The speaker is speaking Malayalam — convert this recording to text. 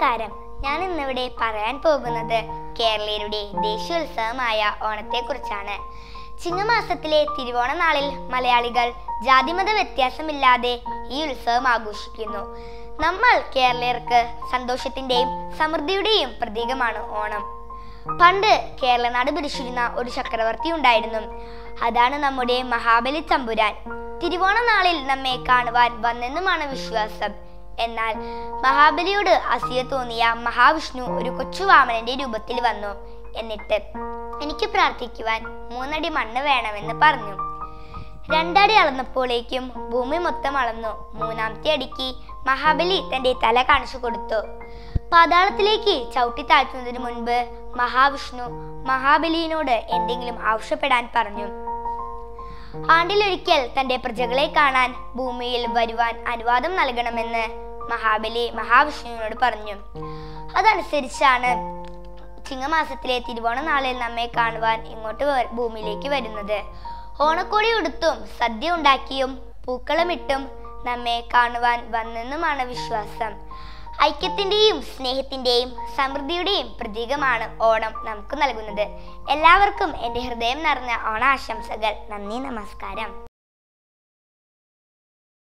നമസ്കാരം. ഞാൻ ഇന്നിവിടെ പറയാൻ പോകുന്നത് കേരളീയരുടെ ദേശീയോത്സവമായ ഓണത്തെക്കുറിച്ചാണ്. ചിങ്ങമാസത്തിലെ തിരുവോണ നാളിൽ മലയാളികൾ ജാതിമത വ്യത്യാസമില്ലാതെ ഈ ഉത്സവം ആഘോഷിക്കുന്നു. നമ്മൾ കേരളീയർക്ക് സന്തോഷത്തിന്റെയും സമൃദ്ധിയുടെയും പ്രതീകമാണ് ഓണം. പണ്ട് കേരളനാട് ഭരിച്ചിരുന്ന ഒരു ചക്രവർത്തി ഉണ്ടായിരുന്നു. അതാണ് നമ്മുടെ മഹാബലി തമ്പുരാൻ. തിരുവോണ നാളിൽ നമ്മെ കാണുവാൻ വന്നെന്നുമാണ് വിശ്വാസം. എന്നാൽ മഹാബലിയോട് അസൂയ തോന്നിയ മഹാവിഷ്ണു ഒരു കൊച്ചു വാമനന്റെ രൂപത്തിൽ വന്നു. എന്നിട്ട് എനിക്ക് പ്രാർത്ഥിക്കുവാൻ 3 അടി മണ്ണ് വേണമെന്ന് പറഞ്ഞു. 2 അടി അളന്നപ്പോഴേക്കും ഭൂമി മൊത്തം അളന്നു. 3ാമത്തെ അടിക്ക് മഹാബലി തന്റെ തല കാണിച്ചു കൊടുത്തു. പാതാളത്തിലേക്ക് ചവിട്ടി താഴ്ത്തുന്നതിന് മുൻപ് മഹാവിഷ്ണു മഹാബലിയോട് എന്തെങ്കിലും ആവശ്യപ്പെടാൻ പറഞ്ഞു. ആണ്ടിലൊരിക്കൽ തന്റെ പ്രജകളെ കാണാൻ ഭൂമിയിൽ വരുവാൻ അനുവാദം നൽകണമെന്ന് മഹാബലി മഹാവിഷ്ണുവിനോട് പറഞ്ഞു. അതനുസരിച്ചാണ് ചിങ്ങമാസത്തിലെ തിരുവോണ നാളിൽ നമ്മെ കാണുവാൻ ഇങ്ങോട്ട് ഭൂമിയിലേക്ക് വരുന്നത്. ഓണക്കോടി ഉടുത്തും സദ്യ ഉണ്ടാക്കിയും പൂക്കളമിട്ടും നമ്മെ കാണുവാൻ വന്നെന്നുമാണ് വിശ്വാസം. ഐക്യത്തിന്റെയും സ്നേഹത്തിന്റെയും സമൃദ്ധിയുടെയും പ്രതീകമാണ് ഓണം നമുക്ക് നൽകുന്നത്. എല്ലാവർക്കും എൻ്റെ ഹൃദയം നിറഞ്ഞ ഓണാശംസകൾ. നന്ദി, നമസ്കാരം.